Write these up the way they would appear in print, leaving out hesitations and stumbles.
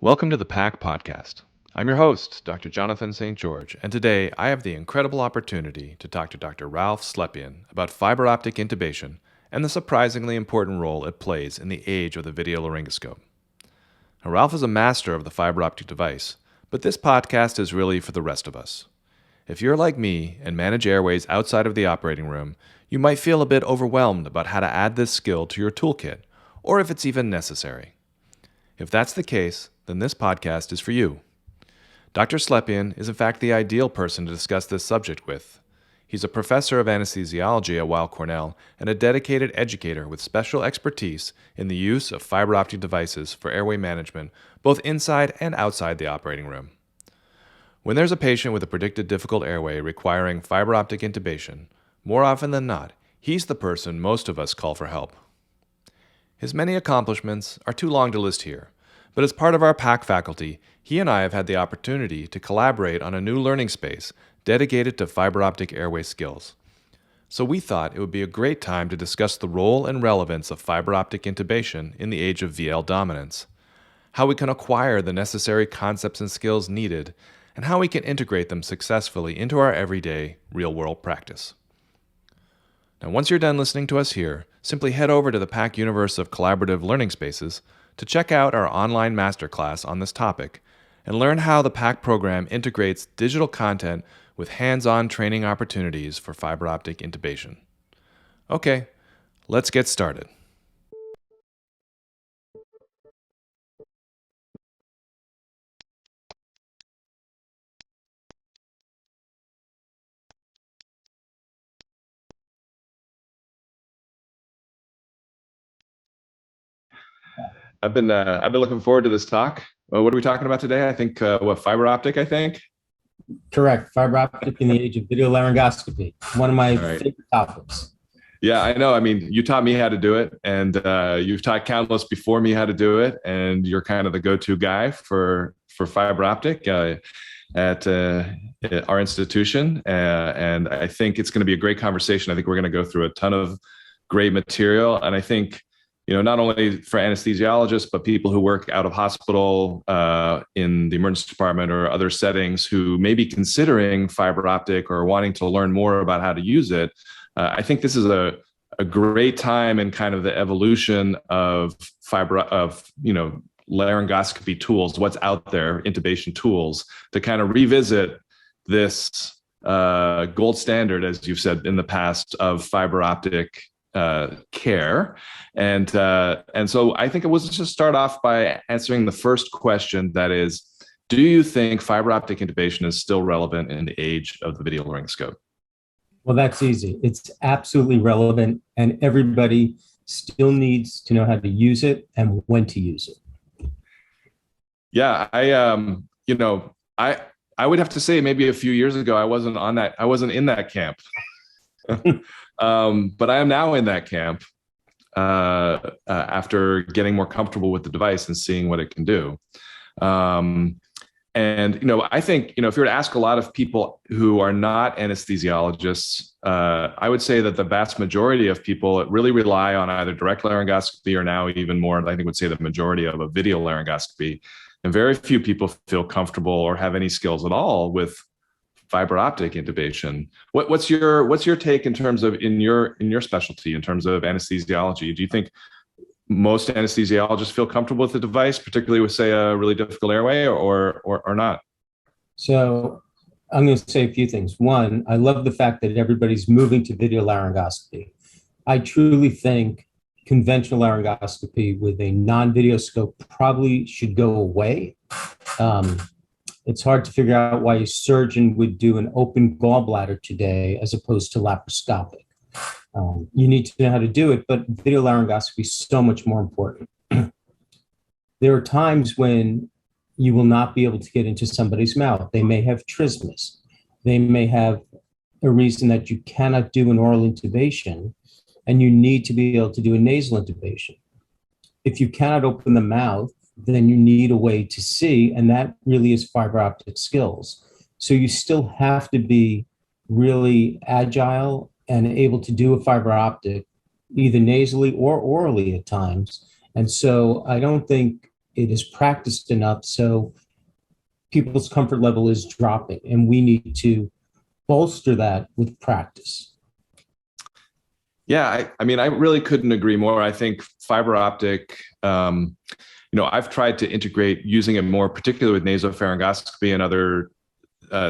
Welcome to the PAC Podcast. I'm your host, Dr. Jonathan St. George, and today I have the incredible opportunity to talk to Dr. Ralph Slepian about fiberoptic intubation and the surprisingly important role it plays in the age of the video laryngoscope. Now, Ralph is a master of the fiberoptic device, but this podcast is really for the rest of us. If you're like me and manage airways outside of the operating room, you might feel a bit overwhelmed about how to add this skill to your toolkit, or if it's even necessary. If that's the case, then this podcast is for you. Dr. Slepian is in fact the ideal person to discuss this subject with. He's a professor of anesthesiology at Weill Cornell and a dedicated educator with special expertise in the use of fiber optic devices for airway management, both inside and outside the operating room. When there's a patient with a predicted difficult airway requiring fiber optic intubation, more often than not, he's the person most of us call for help. His many accomplishments are too long to list here, but as part of our PAC faculty, he and I have had the opportunity to collaborate on a new learning space dedicated to fiber optic airway skills. So we thought it would be a great time to discuss the role and relevance of fiber optic intubation in the age of VL dominance, how we can acquire the necessary concepts and skills needed, and how we can integrate them successfully into our everyday, real-world practice. Now, once you're done listening to us here, simply head over to the PAC universe of collaborative learning spaces to check out our online masterclass on this topic and learn how the PAC program integrates digital content with hands-on training opportunities for fiber optic intubation. Okay, let's get started. I've been looking forward to this talk. What are we talking about today? I think fiber optic. I think. Correct. Fiber optic in the age of video laryngoscopy. One of my favorite topics. Yeah, I know. I mean, you taught me how to do it, and you've taught countless before me how to do it, and you're kind of the go-to guy for fiber optic at our institution. And I think it's going to be a great conversation. I think we're going to go through a ton of great material, and I think, not only for anesthesiologists, but people who work out of hospital in the emergency department or other settings who may be considering fiber optic or wanting to learn more about how to use it. I think this is a great time in kind of the evolution of laryngoscopy tools, what's out there, intubation tools, to kind of revisit this gold standard, as you've said in the past, of fiber optic care. And so I think it was just start off by answering the first question, that is, do you think fiber optic intubation is still relevant in the age of the video laryngoscope? Well, that's easy. It's absolutely relevant, and everybody still needs to know how to use it and when to use it. Yeah, I would have to say maybe a few years ago I wasn't in that camp. But I am now in that camp after getting more comfortable with the device and seeing what it can do. I think, if you were to ask a lot of people who are not anesthesiologists, I would say that the vast majority of people really rely on either direct laryngoscopy or now even more, I think would say the majority of a video laryngoscopy. And very few people feel comfortable or have any skills at all with fiber optic intubation. What's your take in terms of in your specialty in terms of anesthesiology? Do you think most anesthesiologists feel comfortable with the device, particularly with, say, a really difficult airway, or not? So I'm going to say a few things. One, I love the fact that everybody's moving to video laryngoscopy. I truly think conventional laryngoscopy with a non-video scope probably should go away. It's hard to figure out why a surgeon would do an open gallbladder today as opposed to laparoscopic. You need to know how to do it, but video laryngoscopy is so much more important. There are times when you will not be able to get into somebody's mouth. They may have trismus. They may have a reason that you cannot do an oral intubation, and you need to be able to do a nasal intubation. If you cannot open the mouth, then you need a way to see, and that really is fiber optic skills. So you still have to be really agile and able to do a fiber optic either nasally or orally at times. And so I don't think it is practiced enough so people's comfort level is dropping, and we need to bolster that with practice. Yeah, I mean, I really couldn't agree more. I think fiber optic, I've tried to integrate using it more, particularly with nasopharyngoscopy and other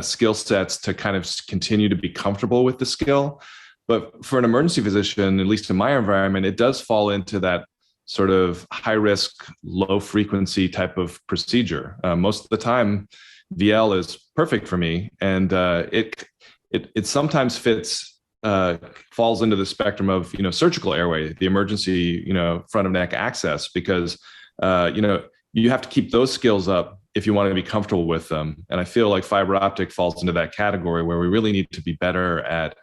skill sets to kind of continue to be comfortable with the skill. But for an emergency physician, at least in my environment, it does fall into that sort of high risk, low frequency type of procedure. Most of the time, VL is perfect for me, and it sometimes falls into the spectrum of surgical airway, the emergency front of neck access, because you have to keep those skills up if you want to be comfortable with them. And I feel like fiber optic falls into that category where we really need to be better at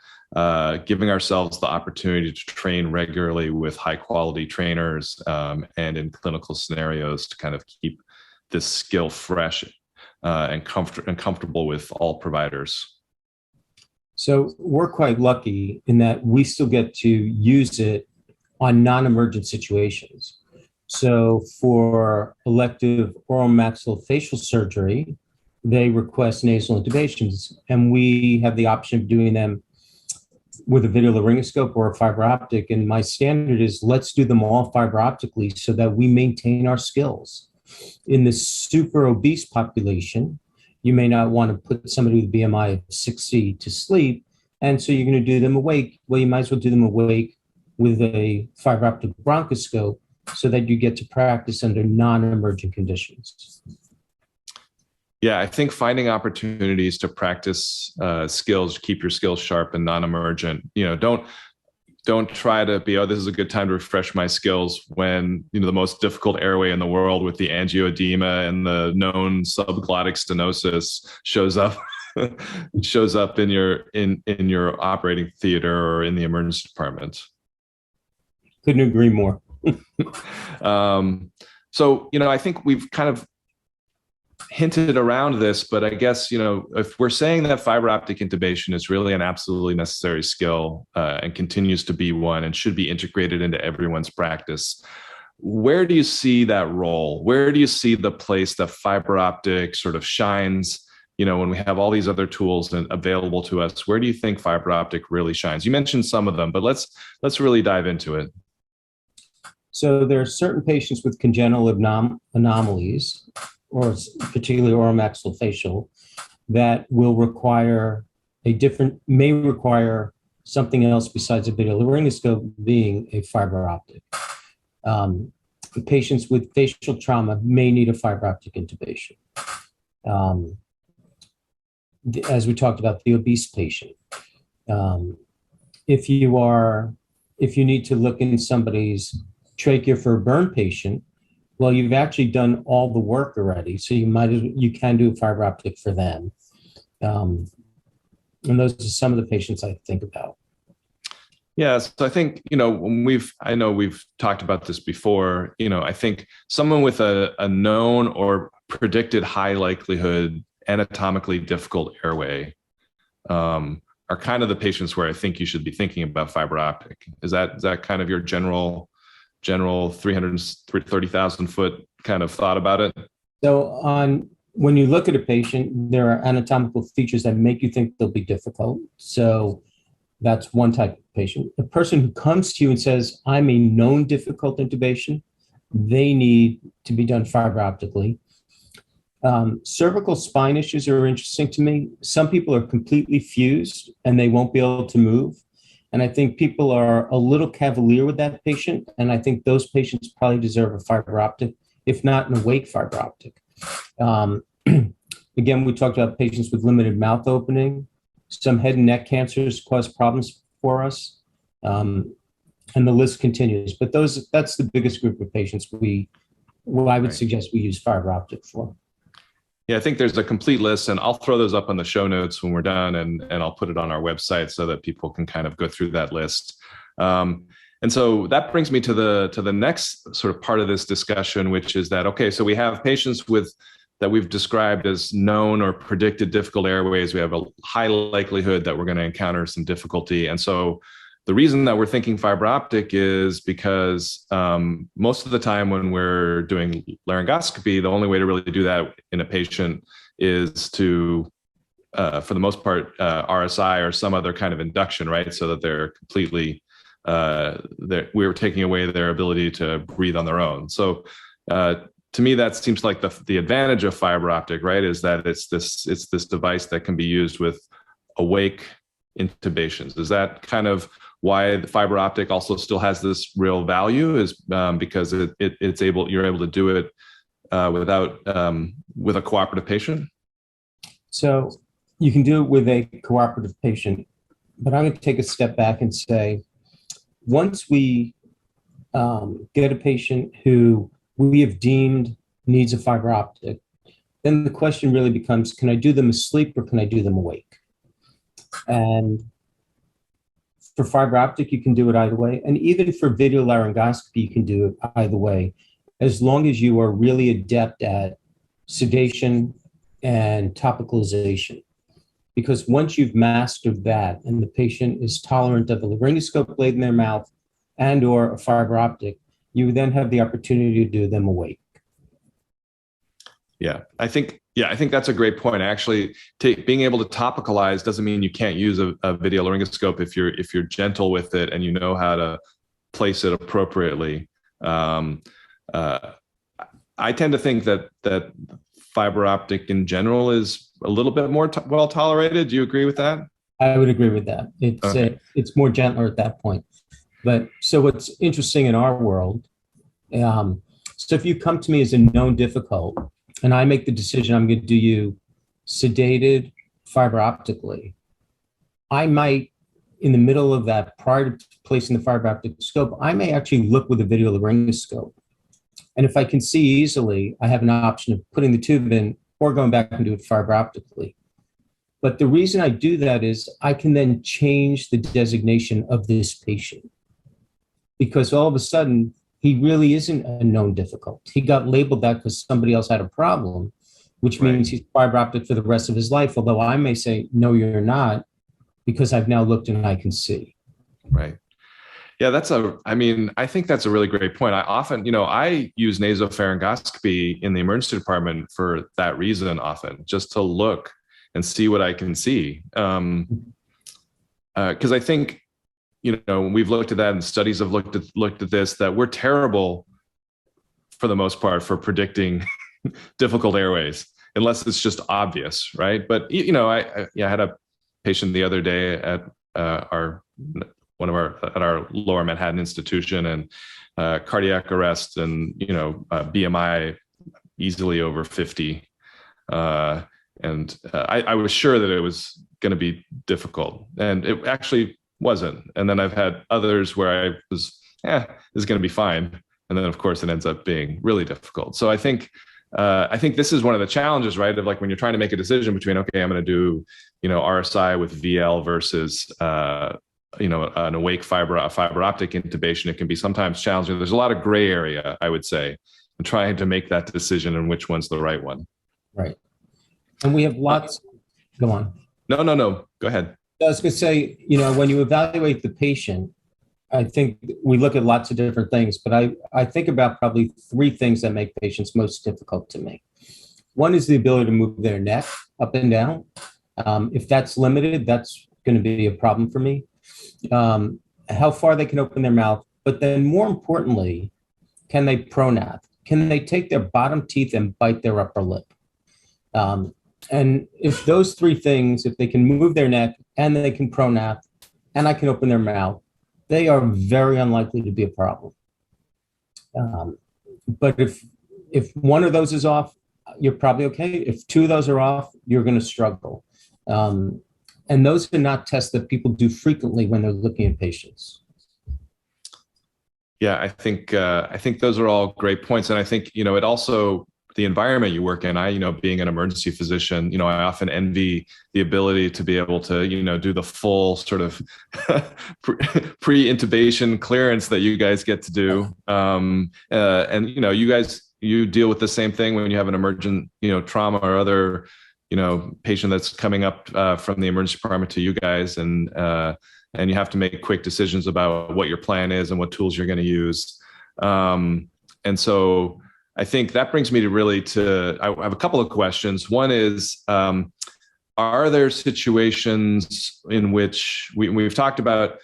giving ourselves the opportunity to train regularly with high quality trainers and in clinical scenarios to kind of keep this skill fresh and comfortable with all providers. So we're quite lucky in that we still get to use it on non-emergent situations. So for elective oral maxillofacial surgery, they request nasal intubations, and we have the option of doing them with a video laryngoscope or a fiber optic. And my standard is let's do them all fiber optically so that we maintain our skills. In the super obese population, you may not want to put somebody with BMI of 60 to sleep. And so you're going to do them awake. Well, you might as well do them awake with a fiber optic bronchoscope so that you get to practice under non-emergent conditions. Yeah, I think finding opportunities to practice skills, keep your skills sharp and non-emergent. Don't try to be, this is a good time to refresh my skills when the most difficult airway in the world with the angioedema and the known subglottic stenosis shows up in your operating theater or in the emergency department. Couldn't agree more. So I think we've kind of hinted around this, but I guess, if we're saying that fiber optic intubation is really an absolutely necessary skill and continues to be one and should be integrated into everyone's practice, where do you see that role? Where do you see the place that fiber optic sort of shines? When we have all these other tools available to us, where do you think fiber optic really shines? You mentioned some of them, but let's really dive into it. So there are certain patients with congenital anomalies, or particularly oral maxillofacial, that will require may require something else besides a video laryngoscope, being a fiber optic. Patients with facial trauma may need a fiber optic intubation. As we talked about, the obese patient. If you need to look in somebody's trachea for a burn patient, well, you've actually done all the work already, so you can do a fiber optic for them. And those are some of the patients I think about. Yeah, so I think I know we've talked about this before. I think someone with a known or predicted high likelihood anatomically difficult airway are kind of the patients where I think you should be thinking about fiber optic. Is that kind of your general 330,000 foot kind of thought about it? So when you look at a patient, there are anatomical features that make you think they'll be difficult. So that's one type of patient. A person who comes to you and says, I'm a known difficult intubation, they need to be done fiber optically. Cervical spine issues are interesting to me. Some people are completely fused and they won't be able to move. And I think people are a little cavalier with that patient. And I think those patients probably deserve a fiber optic, if not an awake fiber optic. Again, we talked about patients with limited mouth opening. Some head and neck cancers cause problems for us. And the list continues. But that's the biggest group of patients I would suggest we use fiber optic for. Yeah, I think there's a complete list, and I'll throw those up on the show notes when we're done, and I'll put it on our website so that people can kind of go through that list. And so that brings me to the next sort of part of this discussion, which is that, okay, so we have patients that we've described as known or predicted difficult airways. We have a high likelihood that we're going to encounter some difficulty. And so the reason that we're thinking fiber optic is because most of the time when we're doing laryngoscopy, the only way to really do that in a patient is to, for the most part, RSI or some other kind of induction, right? So that they're completely, we're taking away their ability to breathe on their own. So to me, that seems like the advantage of fiber optic, right? Is that it's this device that can be used with awake intubations. Is that kind of why the fiber optic also still has this real value? Is because you're able to do it with a cooperative patient? So you can do it with a cooperative patient, but I'm going to take a step back and say, once we get a patient who we have deemed needs a fiber optic, then the question really becomes, can I do them asleep or can I do them awake? And for fiber optic, you can do it either way. And even for video laryngoscopy, you can do it either way, as long as you are really adept at sedation and topicalization. Because once you've mastered that and the patient is tolerant of a laryngoscope blade in their mouth and or a fiber optic, you then have the opportunity to do them awake. Yeah, I think that's a great point. Actually, being able to topicalize doesn't mean you can't use a video laryngoscope if you're gentle with it and you know how to place it appropriately. I tend to think that fiber optic in general is a little bit more well tolerated. Do you agree with that? I would agree with that. It's more gentler at that point. But so what's interesting in our world, so if you come to me as a known difficult, and I make the decision I'm going to do you sedated fiber optically, I might, in the middle of that, prior to placing the fiber optic scope, I may actually look with a video laryngoscope. And if I can see easily, I have an option of putting the tube in or going back and do it fiber optically. But the reason I do that is I can then change the designation of this patient, because all of a sudden, he really isn't a known difficult. He got labeled that because somebody else had a problem, which means he's fiber optic for the rest of his life. Although I may say, no, you're not, because I've now looked and I can see. Right. Yeah, I think that's a really great point. I often, I use nasopharyngoscopy in the emergency department for that reason often, just to look and see what I can see. Because I think, we've looked at that and studies have looked at this, that we're terrible for the most part for predicting difficult airways, unless it's just obvious, right? But, I had a patient the other day at our Lower Manhattan institution, and cardiac arrest and, BMI easily over 50. And I was sure that it was going to be difficult, and it actually wasn't. And then I've had others where I was, this is going to be fine. And then of course it ends up being really difficult. So I think this is one of the challenges, right? Of like when you're trying to make a decision between, okay, I'm going to do, RSI with VL versus, an awake fiber optic intubation. It can be sometimes challenging. There's a lot of gray area, I would say, in trying to make that decision and which one's the right one. Right. And we have lots. Go on. No. Go ahead. I was going to say, when you evaluate the patient, I think we look at lots of different things, but I think about probably three things that make patients most difficult to me. One is the ability to move their neck up and down. If that's limited, that's going to be a problem for me. How far they can open their mouth, but then more importantly, can they pronath? Can they take their bottom teeth and bite their upper lip? And if those three things, if they can move their neck and they can pronath and I can open their mouth, they are very unlikely to be a problem. But if one of those is off, you're probably okay. If two of those are off, you're going to struggle. And those are not tests that people do frequently when they're looking at patients. Yeah, I think those are all great points. And I think, it also, the environment you work in, being an emergency physician, I often envy the ability to be able to, do the full sort of pre-intubation clearance that you guys get to do. And, you deal with the same thing when you have an emergent, trauma or other patient that's coming up from the emergency department to you guys, and you have to make quick decisions about what your plan is and what tools you're going to use. And so I think that brings me I have a couple of questions. One is, are there situations in which we've talked about,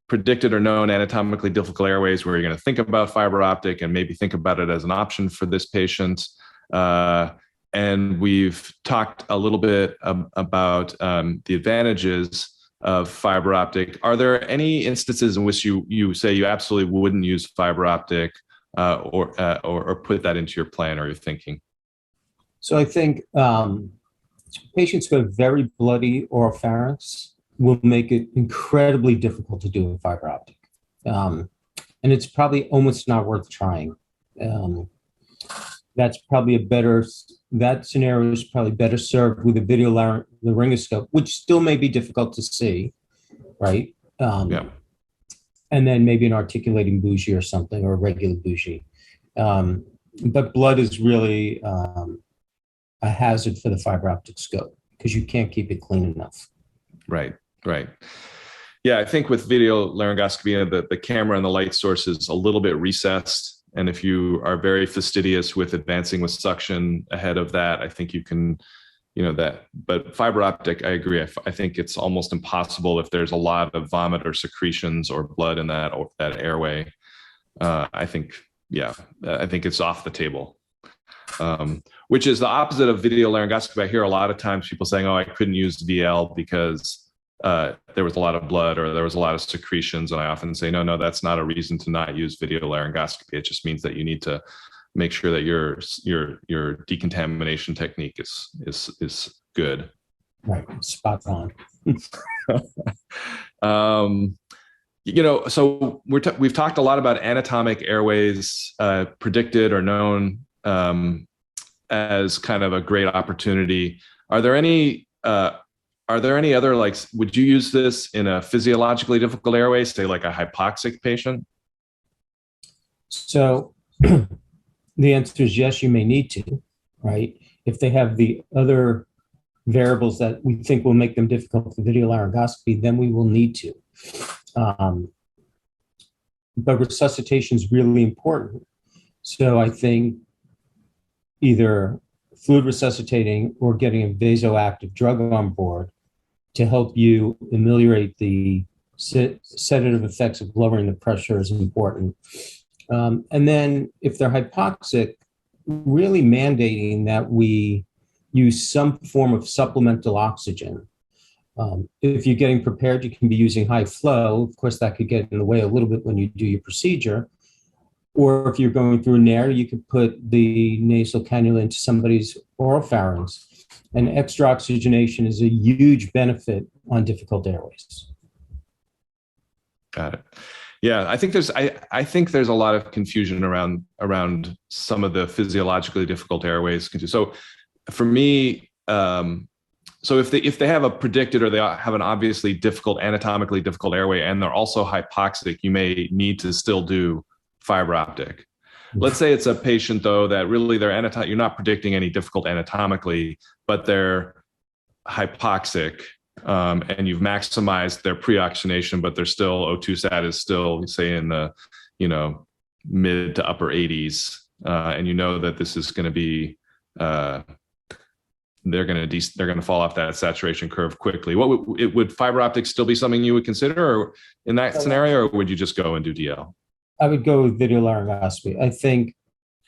predicted or known anatomically difficult airways where you're going to think about fiber optic and maybe think about it as an option for this patient? And we've talked a little bit about the advantages of fiber optic. Are there any instances in which you say you absolutely wouldn't use fiber optic or put that into your plan or your thinking? So I think patients who have very bloody oropharynx will make it incredibly difficult to do a fiber optic. And it's probably almost not worth trying. That scenario is probably better served with a video laryngoscope, which still may be difficult to see, right? Yeah. And then maybe an articulating bougie or something, or a regular bougie. But blood is really a hazard for the fiber optic scope because you can't keep it clean enough. Right. Yeah, I think with video laryngoscopy, the camera and the light source is a little bit recessed. And if you are very fastidious with advancing with suction ahead of that, I think you can, but fiber optic, I agree. I think it's almost impossible if there's a lot of vomit or secretions or blood in that airway. I think it's off the table, which is the opposite of video laryngoscopy. I hear a lot of times people saying, oh, I couldn't use VL because there was a lot of blood or there was a lot of secretions. And I often say, no, that's not a reason to not use video laryngoscopy. It just means that you need to make sure that your decontamination technique is good. Right, spot on. So we've talked a lot about anatomic airways, predicted or known as kind of a great opportunity. Are there any other, would you use this in a physiologically difficult airway, say like a hypoxic patient? So the answer is yes, you may need to, right? If they have the other variables that we think will make them difficult for video laryngoscopy, then we will need to. But resuscitation is really important. So I think either fluid resuscitating or getting a vasoactive drug on board to help you ameliorate the sedative effects of lowering the pressure is important. And then if they're hypoxic, really mandating that we use some form of supplemental oxygen. If you're getting prepared, you can be using high flow. Of course, that could get in the way a little bit when you do your procedure. Or if you're going through nair, you could put the nasal cannula into somebody's oropharynx. And extra oxygenation is a huge benefit on difficult airways. Got it. Yeah, I think there's a lot of confusion around some of the physiologically difficult airways. So for me, so if they have a predicted or they have an obviously anatomically difficult airway and they're also hypoxic, you may need to still do fiber optic. Let's say it's a patient though that really you're not predicting any difficult anatomically, but they're hypoxic. And you've maximized their pre-oxygenation, but they're still O2 sat is still, say, in the mid to upper 80s, and that this is going to be they're going to fall off that saturation curve quickly. Would fiber optics still be something you would consider, or in that scenario, or would you just go and do DL? I would go with video laryngoscopy. I think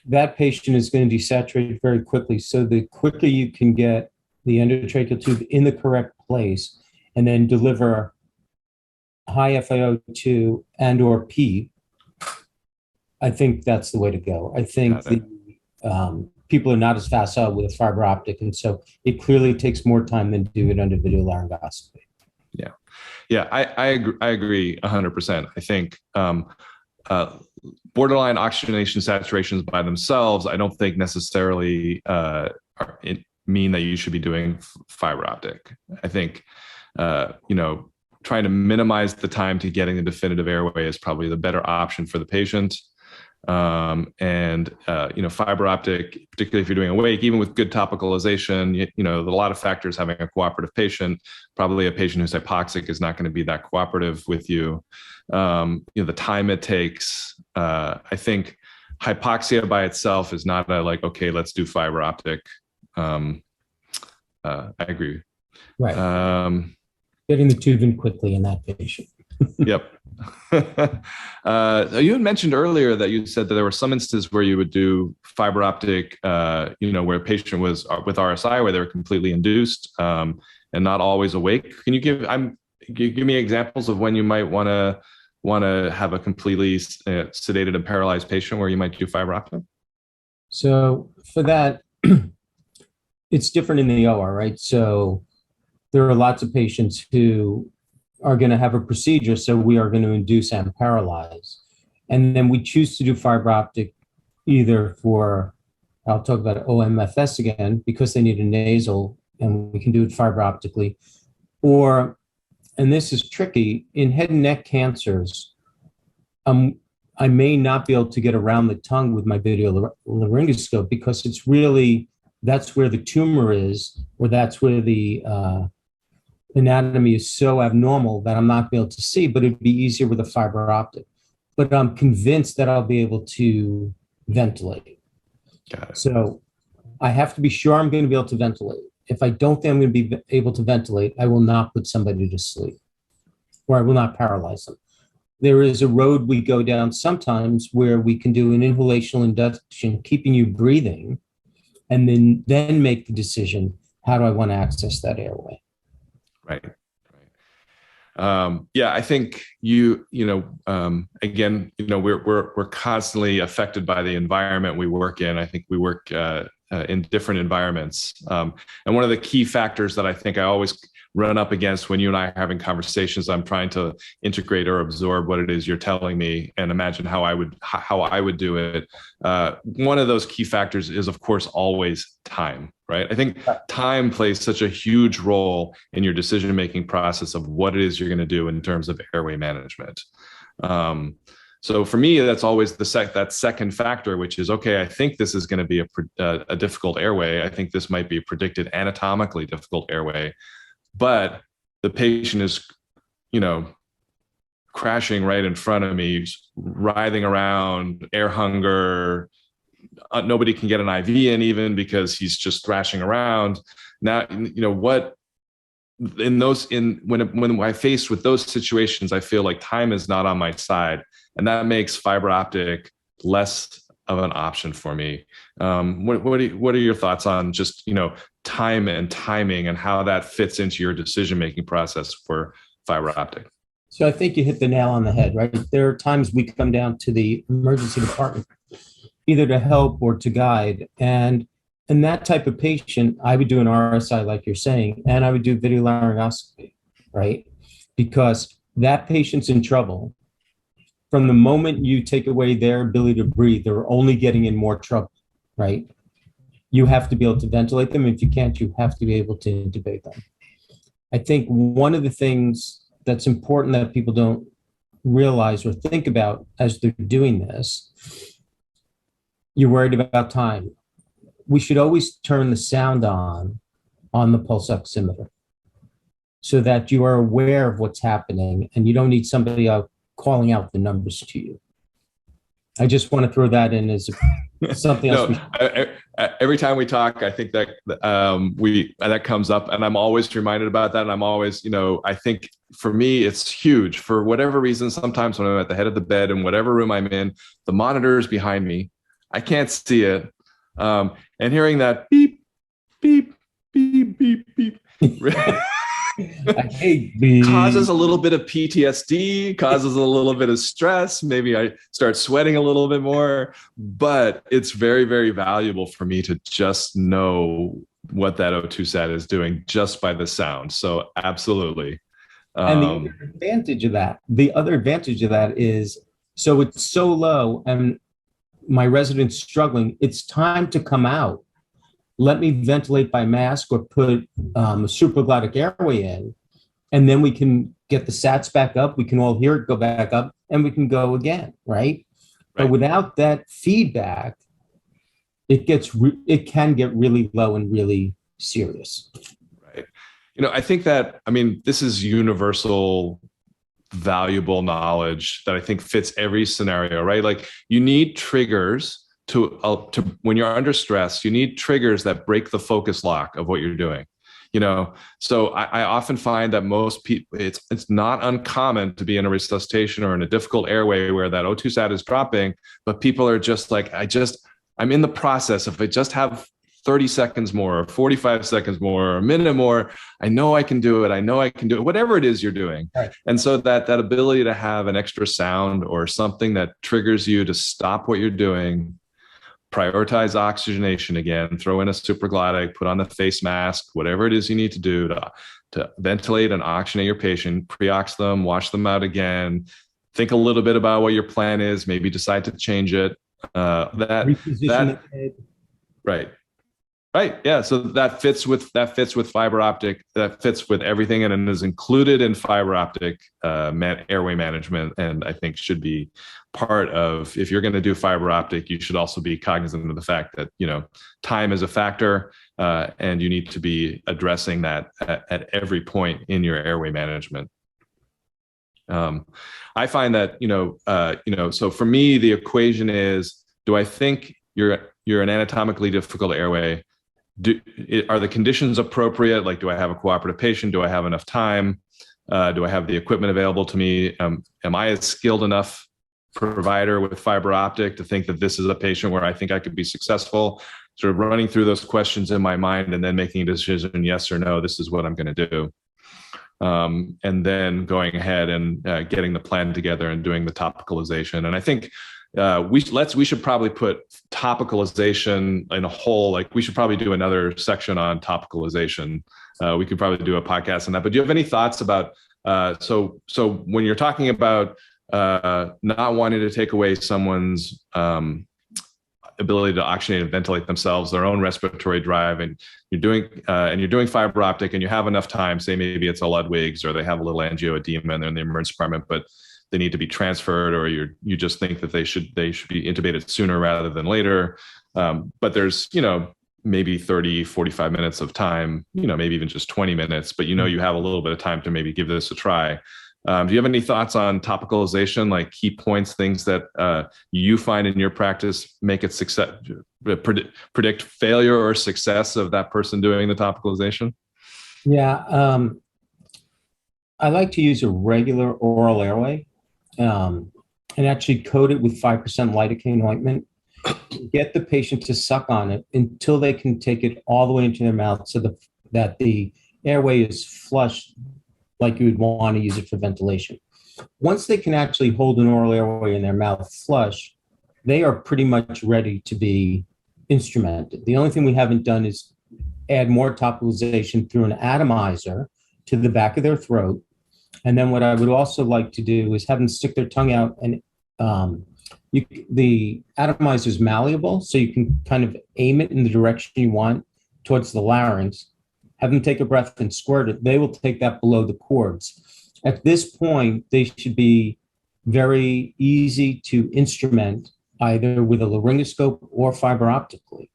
that patient is going to desaturate very quickly. So the quicker you can get the endotracheal tube in the correct place and then deliver high FiO2 and or P, I think that's the way to go. I think people are not as facile with fiber optic, and so it clearly takes more time than do it under video laryngoscopy. Yeah, I agree 100%. I think borderline oxygenation saturations by themselves, I don't think necessarily mean that you should be doing fiber optic. I think, trying to minimize the time to getting a definitive airway is probably the better option for the patient. Fiber optic, particularly if you're doing awake, even with good topicalization, a lot of factors. Having a cooperative patient, probably a patient who's hypoxic is not going to be that cooperative with you. The time it takes. I think hypoxia by itself is not okay, let's do fiber optic. I agree. Right. Getting the tube in quickly in that patient. Yep. You had mentioned earlier that you said that there were some instances where you would do fiber optic, where a patient was with RSI, where they were completely induced and not always awake. Can you give me examples of when you might want to have a completely sedated and paralyzed patient where you might do fiber optic? So for that, it's different in the OR, right? So there are lots of patients who are going to have a procedure, so we are going to induce and paralyze. And then we choose to do fiber optic either for, I'll talk about OMFS again, because they need a nasal and we can do it fiber optically. Or, and this is tricky, in head and neck cancers, I may not be able to get around the tongue with my video laryngoscope because it's really, that's where the tumor is, or that's where the anatomy is so abnormal that I'm not able to see, but it'd be easier with a fiber optic. But I'm convinced that I'll be able to ventilate. Got it. So I have to be sure I'm going to be able to ventilate. If I don't think I'm going to be able to ventilate, I will not put somebody to sleep, or I will not paralyze them. There is a road we go down sometimes where we can do an inhalational induction, keeping you breathing, and then make the decision, how do I want to access that airway? Right. I think again, we're constantly affected by the environment we work in. I think we work in different environments. And one of the key factors that I think I always run up against when you and I are having conversations, I'm trying to integrate or absorb what it is you're telling me and imagine how I would do it. One of those key factors is, of course, always time, right? I think time plays such a huge role in your decision-making process of what it is you're going to do in terms of airway management. So for me, that's always that second factor, which is, okay, I think this is going to be a difficult airway. I think this might be a predicted anatomically difficult airway, but the patient is, crashing right in front of me, writhing around, air hunger. Nobody can get an IV in even because he's just thrashing around. Now, when I faced with those situations, I feel like time is not on my side, and that makes fiber optic less of an option for me. What are your thoughts on just time and timing and how that fits into your decision-making process for fiber optic? So I think you hit the nail on the head, right? There are times we come down to the emergency department, either to help or to guide. And in that type of patient, I would do an RSI like you're saying, and I would do video laryngoscopy, right? Because that patient's in trouble. From the moment you take away their ability to breathe, they're only getting in more trouble, right? You have to be able to ventilate them. If you can't, you have to be able to intubate them. I think one of the things that's important that people don't realize or think about as they're doing this, you're worried about time. We should always turn the sound on the pulse oximeter so that you are aware of what's happening and you don't need somebody calling out the numbers to you. I just want to throw that in as something else. Every time we talk, I think that that comes up, and I'm always reminded about that. And I'm always, I think for me, it's huge. For whatever reason, sometimes when I'm at the head of the bed in whatever room I'm in, the monitor is behind me. I can't see it. And hearing that beep, beep, beep, beep, beep. I hate beep. Causes a little bit of PTSD, causes a little bit of stress. Maybe I start sweating a little bit more, but it's very, very valuable for me to just know what that O2 sat is doing just by the sound. So absolutely. And the other advantage of that is, so it's so low and my resident's struggling, it's time to come out. Let me ventilate by mask or put a supraglottic airway in, and then we can get the sats back up. We can all hear it go back up, and we can go again, right? But Right. without that feedback, it can get really low and really serious. Right. I think that, I mean, this is universal, valuable knowledge that I think fits every scenario, right? Like you need triggers to when you're under stress, you need triggers that break the focus lock of what you're doing. So I often find that most people, it's not uncommon to be in a resuscitation or in a difficult airway where that O2 sat is dropping, but people are just like, I'm in the process. If I just have 30 seconds more, or 45 seconds more, or a minute more, I know I can do it. I know I can do it, whatever it is you're doing. Right. And so that ability to have an extra sound or something that triggers you to stop what you're doing, prioritize oxygenation again, throw in a supraglottic, put on the face mask, whatever it is you need to do to ventilate and oxygenate your patient, pre-ox them, wash them out again, think a little bit about what your plan is, maybe decide to change it. Reposition the head. Right. Right. Yeah. So that fits with Fiberoptic. That fits with everything, and it is included in Fiberoptic airway management, and I think should be part of. If you're going to do Fiberoptic, you should also be cognizant of the fact that time is a factor, and you need to be addressing that at every point in your airway management. I find that So for me, the equation is: do I think you're an anatomically difficult airway? Are the conditions appropriate? Like, do I have a cooperative patient? Do I have enough time? Do I have the equipment available to me? Am I a skilled enough provider with Fiberoptic to think that this is a patient where I think I could be successful? Sort of running through those questions in my mind and then making a decision, yes or no, this is what I'm going to do. And then going ahead and getting the plan together and doing the topicalization. And I think we should probably put topicalization in a whole, like we should probably do another section on topicalization. We could probably do a podcast on that. But do you have any thoughts about so when you're talking about not wanting to take away someone's ability to oxygenate and ventilate themselves, their own respiratory drive, and you're doing Fiberoptic and you have enough time, say maybe it's a Ludwig's or they have a little angioedema and they're in the emergency department, but they need to be transferred, or you just think that they should be intubated sooner rather than later. But there's, maybe 30, 45 minutes of time, maybe even just 20 minutes, but you have a little bit of time to maybe give this a try. Do you have any thoughts on topicalization, like key points, things that you find in your practice make it predict failure or success of that person doing the topicalization? Yeah. I like to use a regular oral airway and actually coat it with 5% lidocaine ointment. Get the patient to suck on it until they can take it all the way into their mouth so that the airway is flushed like you would want to use it for ventilation. Once they can actually hold an oral airway in their mouth flush, they are pretty much ready to be instrumented. The only thing we haven't done is add more topicalization through an atomizer to the back of their throat. And then what I would also like to do is have them stick their tongue out, and the atomizer is malleable, so you can kind of aim it in the direction you want towards the larynx. Have them take a breath and squirt it. They will take that below the cords. At this point, they should be very easy to instrument either with a laryngoscope or fiberoptically.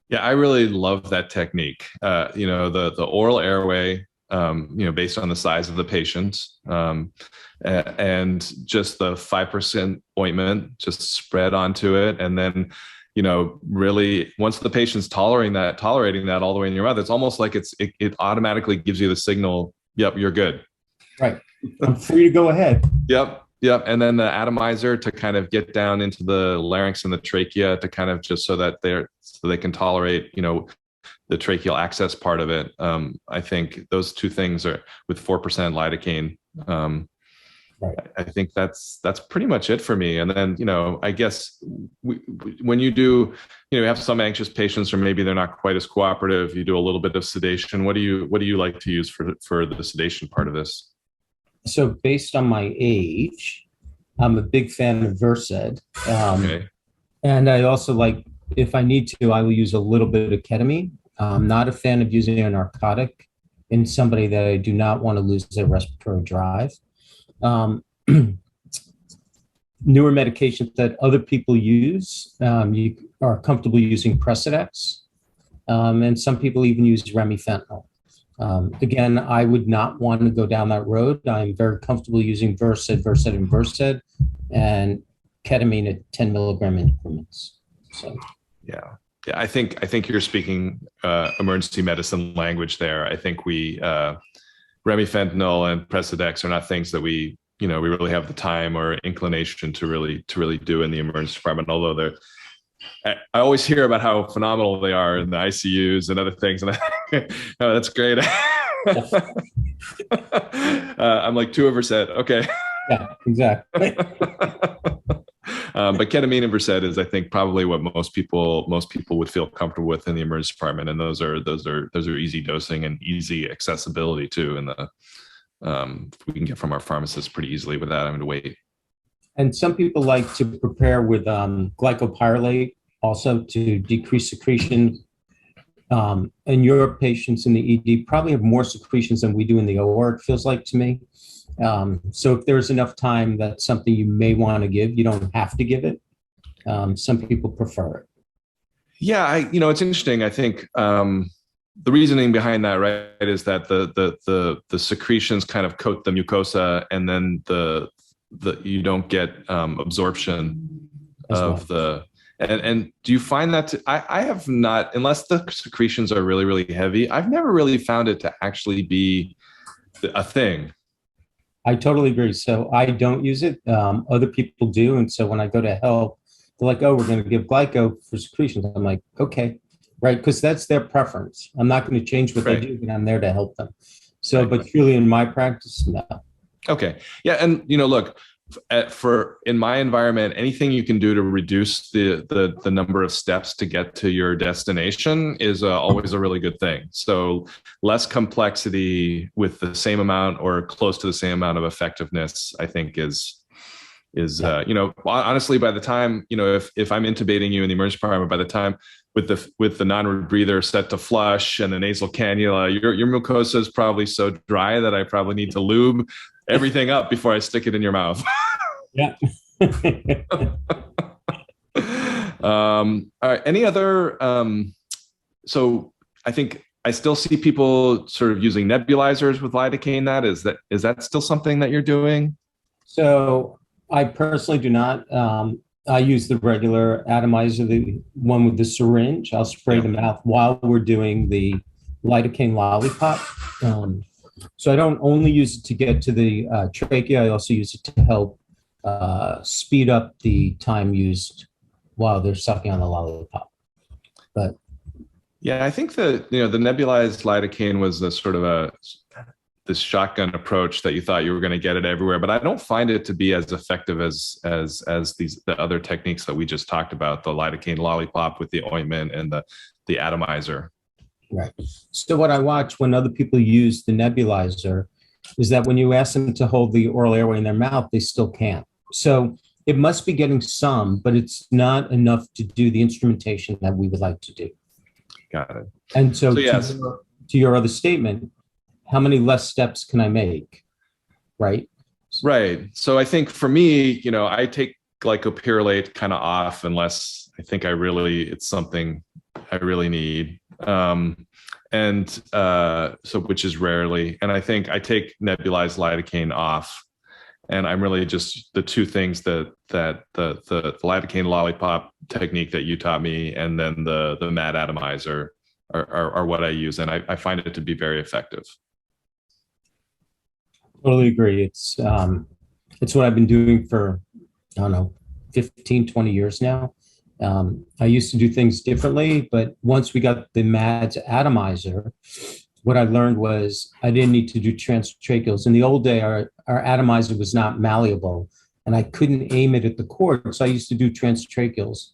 Yeah, I really love that technique. The oral airway, based on the size of the patient, and just the 5% ointment just spread onto it, and then really once the patient's tolerating that all the way in your mouth, it's almost like it automatically gives you the signal, yep, you're good. Right. I'm free to go ahead. Yep. And then the atomizer to kind of get down into the larynx and the trachea to kind of just so they can tolerate, the tracheal access part of it. I think those two things are with 4% lidocaine. Right. I think that's pretty much it for me. And then, I guess when you do, you have some anxious patients, or maybe they're not quite as cooperative, you do a little bit of sedation. What do you like to use for the sedation part of this? So based on my age, I'm a big fan of Versed. Okay. And I also like, if I need to, I will use a little bit of ketamine. I'm not a fan of using a narcotic in somebody that I do not want to lose their respiratory drive. newer medications that other people use. You are comfortable using Precedex, and some people even use remifentanil. Again, I would not want to go down that road. I'm very comfortable using Versed, and Versed, and ketamine at 10 milligram increments. So, yeah. Yeah, I think you're speaking emergency medicine language there. I think we remifentanil and Precedex are not things that we really have the time or inclination to really do in the emergency department. Although I always hear about how phenomenal they are in the ICUs and other things, and oh, that's great. I'm like 2 of Versed. Okay. Yeah, exactly. But ketamine and Versed is, I think, probably what most people would feel comfortable with in the emergency department, and those are easy dosing and easy accessibility too, and we can get from our pharmacists pretty easily without having to wait. And some people like to prepare with glycopyrrolate also to decrease secretion. And your patients in the ED probably have more secretions than we do in the OR, it feels like to me. So if there's enough time, that's something you may want to give. You don't have to give it. Some people prefer it. Yeah, it's interesting. I think the reasoning behind that, right, is that the secretions kind of coat the mucosa, and then you don't get absorption of the. And do you find that I have not, unless the secretions are really, really heavy, I've never really found it to actually be a thing. I totally agree. So I don't use it. Other people do. And so when I go to help, they're like, oh, we're going to give glyco for secretions. I'm like, okay, right. Because that's their preference. I'm not going to change what they do, but I'm there to help them. So, but truly in my practice, no. Okay. Yeah. And, look, in my environment, anything you can do to reduce the number of steps to get to your destination is always a really good thing. So less complexity with the same amount or close to the same amount of effectiveness, I think is honestly, by the time, if I'm intubating you in the emergency department, by the time with the non-rebreather set to flush and the nasal cannula, your mucosa is probably so dry that I probably need to lube everything up before I stick it in your mouth. Yeah. All right. Any other? So I think I still see people sort of using nebulizers with lidocaine. Is that still something that you're doing? So I personally do not. I use the regular atomizer, the one with the syringe. I'll spray the mouth while we're doing the lidocaine lollipop. So I don't only use it to get to the trachea. I also use it to help speed up the time used while they're sucking on the lollipop. But yeah, I think the nebulized lidocaine was the sort of this shotgun approach that you thought you were going to get it everywhere, but I don't find it to be as effective as the other techniques that we just talked about, the lidocaine lollipop with the ointment and the atomizer. Right. So what I watch when other people use the nebulizer is that when you ask them to hold the oral airway in their mouth, they still can't. So it must be getting some, but it's not enough to do the instrumentation that we would like to do. Got it. And so yes. To your other statement, how many less steps can I make? Right. Right. So I think for me, I take glycopyrrolate kind of off unless I think it's something I really need. So which is rarely, and I think I take nebulized lidocaine off, and I'm really just the two things that the lidocaine lollipop technique that you taught me, and then the MAD atomizer are what I use, and I find it to be very effective. Totally agree. It's what I've been doing for, I don't know, 15, 20 years now. I used to do things differently, but once we got the MADS atomizer, what I learned was I didn't need to do transtracheals. In the old day, our atomizer was not malleable, and I couldn't aim it at the cord, so I used to do transtracheals.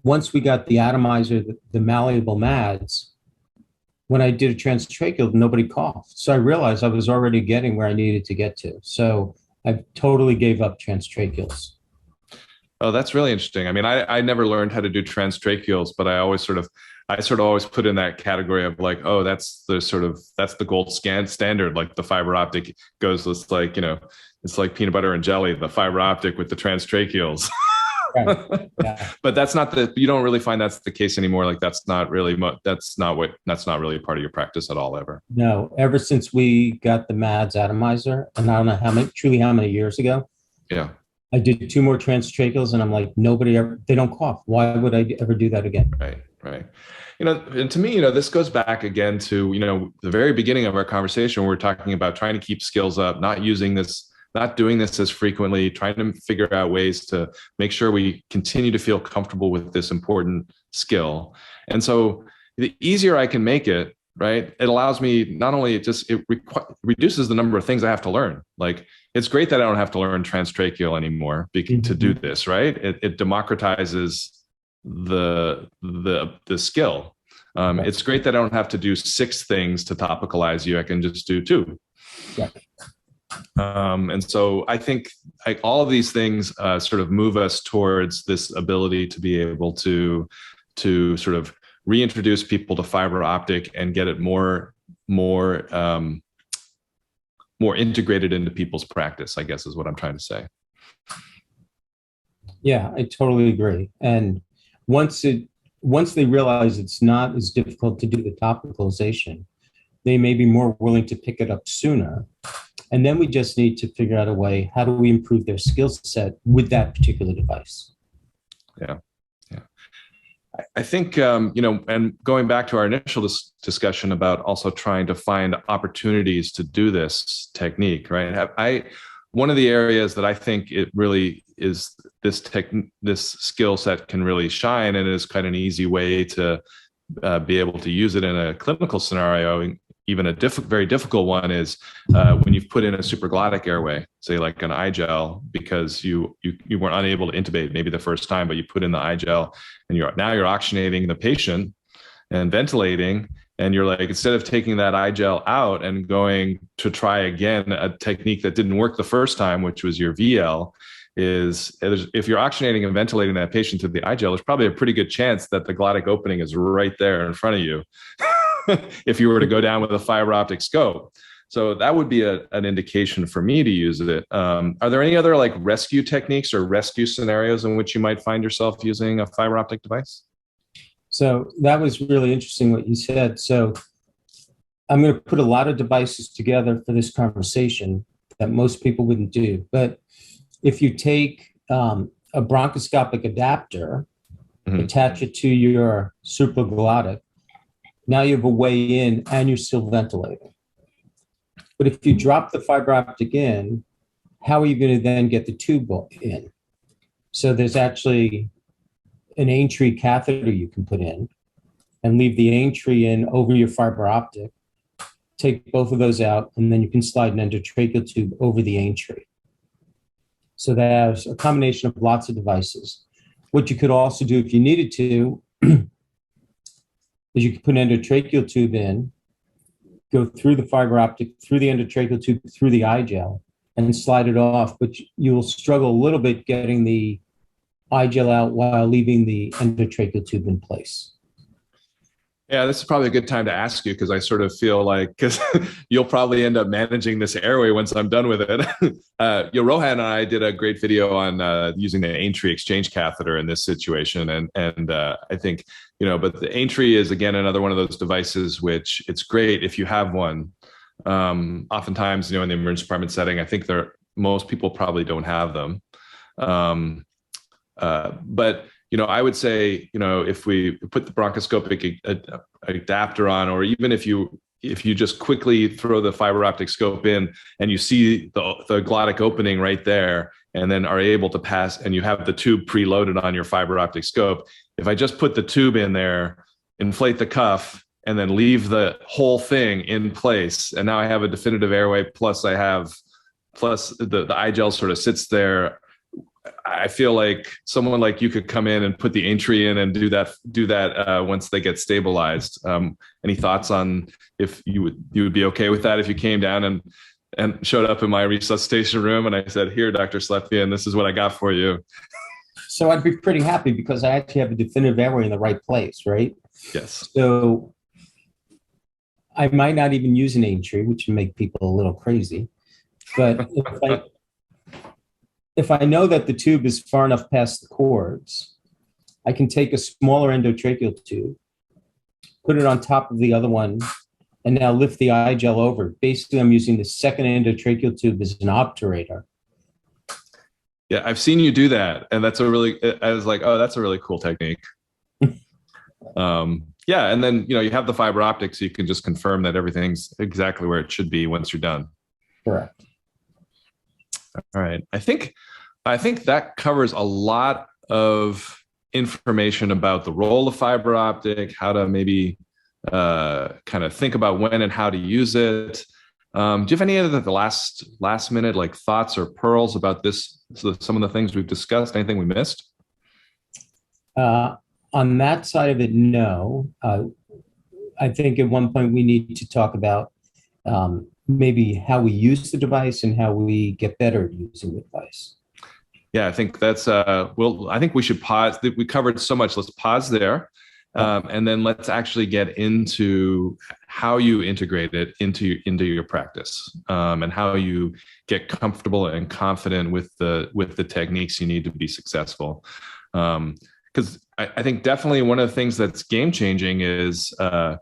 Once we got the atomizer, the malleable MADS, when I did a transtracheal, nobody coughed. So I realized I was already getting where I needed to get to. So I totally gave up transtracheals. Oh, that's really interesting. I mean, I never learned how to do transtracheals, but I always I sort of always put in that category of like, oh, that's the gold standard. Like the fiber optic goes, it's like, it's like peanut butter and jelly, the fiber optic with the transtracheals. Right. Yeah. But you don't really find that's the case anymore. Like that's not really really part of your practice at all ever. No, ever since we got the MADS atomizer, and I don't know how many years ago, Yeah. I did 2 more transtracheals, and I'm like, they don't cough. Why would I ever do that again? Right, right. And to me, this goes back again to, the very beginning of our conversation. We're talking about trying to keep skills up, not doing this as frequently, trying to figure out ways to make sure we continue to feel comfortable with this important skill. And so the easier I can make it, right, it allows me not only reduces the number of things I have to learn. Like it's great that I don't have to learn transtracheal anymore to do this, right? It democratizes the skill. Right. It's great that I don't have to do 6 things to topicalize you. I can just do 2. Yeah. And so I think all of these things sort of move us towards this ability to be able to sort of reintroduce people to fiber optic and get it more integrated into people's practice, I guess is what I'm trying to say. Yeah, I totally agree. And once they realize it's not as difficult to do the topicalization, they may be more willing to pick it up sooner. And then we just need to figure out a way, how do we improve their skill set with that particular device? Yeah. I think, and going back to our initial discussion about also trying to find opportunities to do this technique, right? One of the areas that I think it really is this skill set can really shine, and is kind of an easy way to be able to use it in a clinical scenario. Even a very difficult one is when you've put in a supraglottic airway, say like an iGel, because you weren't unable to intubate maybe the first time, but you put in the iGel and you're oxygenating the patient and ventilating, and you're like, instead of taking that iGel out and going to try again a technique that didn't work the first time, which was your VL, if you're oxygenating and ventilating that patient to the iGel, there's probably a pretty good chance that the glottic opening is right there in front of you. If you were to go down with a fiber optic scope. So that would be an indication for me to use it. Are there any other like rescue techniques or rescue scenarios in which you might find yourself using a fiber optic device? So that was really interesting what you said. So I'm going to put a lot of devices together for this conversation that most people wouldn't do. But if you take a bronchoscopic adapter, attach it to your supraglottic, now you have a way in and you're still ventilating. But if you drop the fiber optic in, how are you going to then get the tube in? So there's actually an Aintree catheter you can put in and leave the Aintree in over your fiber optic, take both of those out, and then you can slide an endotracheal tube over the Aintree. So there's a combination of lots of devices. What you could also do if you needed to is you could put an endotracheal tube in, go through the fiber optic, through the endotracheal tube, through the iGel, and slide it off, but you will struggle a little bit getting the iGel out while leaving the endotracheal tube in place. Yeah, this is probably a good time to ask you, because I sort of feel like, because you'll probably end up managing this airway once I'm done with it. Rohan and I did a great video on using the Aintree exchange catheter in this situation, and I think but the Aintree is again another one of those devices which it's great if you have one. Oftentimes, in the emergency department setting, I think most people probably don't have them, but. I would say, if we put the bronchoscopic adapter on, or even if you just quickly throw the fiber optic scope in and you see the glottic opening right there, and then are able to pass, and you have the tube preloaded on your fiber optic scope, if I just put the tube in there, inflate the cuff, and then leave the whole thing in place, and now I have a definitive airway, plus the iGel sort of sits there. I feel like someone like you could come in and put the Aintree in and do that once they get stabilized. Any thoughts on if you would be okay with that if you came down and showed up in my resuscitation room and I said, "Here, Dr. Slepian, this is what I got for you." So I'd be pretty happy because I actually have a definitive airway in the right place, right? Yes. So I might not even use an Aintree, which would make people a little crazy. But if I know that the tube is far enough past the cords, I can take a smaller endotracheal tube, put it on top of the other one, and now lift the eye gel over. Basically, I'm using the second endotracheal tube as an obturator. Yeah, I've seen you do that, and I was like, oh, that's a really cool technique. Yeah, and then you have the fiber optic, so you can just confirm that everything's exactly where it should be once you're done. Correct. All right, I think that covers a lot of information about the role of fiber optic, how to maybe kind of think about when and how to use it. Do you have any of the last minute like thoughts or pearls about this? So some of the things we've discussed, anything we missed? On that side of it, no. I think at one point we need to talk about maybe how we use the device and how we get better at using the device. Yeah, I think that's I think we should pause. We covered so much. Let's pause there. And then let's actually get into how you integrate it into your practice, and how you get comfortable and confident with the techniques you need to be successful. Because I think definitely one of the things that's game changing is it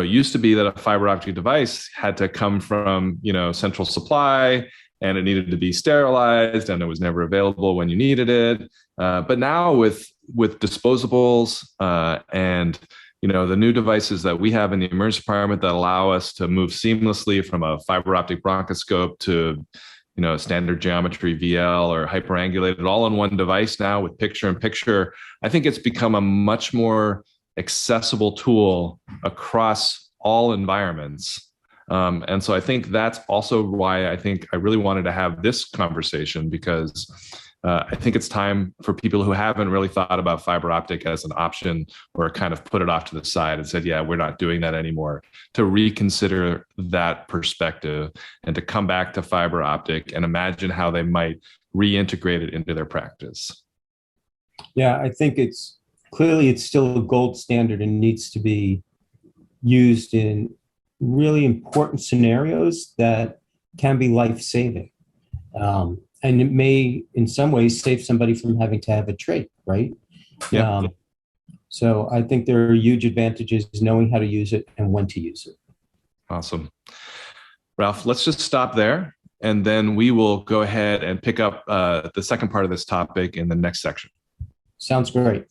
used to be that a fiber optic device had to come from central supply, and it needed to be sterilized, and it was never available when you needed it. But now with disposables and the new devices that we have in the emergency department that allow us to move seamlessly from a fiber optic bronchoscope to standard geometry VL or hyperangulated all in one device now with picture-in-picture, I think it's become a much more accessible tool across all environments. And so I think that's also why I think I really wanted to have this conversation, because I think it's time for people who haven't really thought about fiber optic as an option, or kind of put it off to the side and said, yeah, we're not doing that anymore, to reconsider that perspective and to come back to fiber optic and imagine how they might reintegrate it into their practice. Yeah, I think it's still a gold standard and needs to be used in really important scenarios that can be life-saving. And it may, in some ways, save somebody from having to have a trach, right? Yeah. So I think there are huge advantages knowing how to use it and when to use it. Awesome. Ralph, let's just stop there, and then we will go ahead and pick up the second part of this topic in the next section. Sounds great.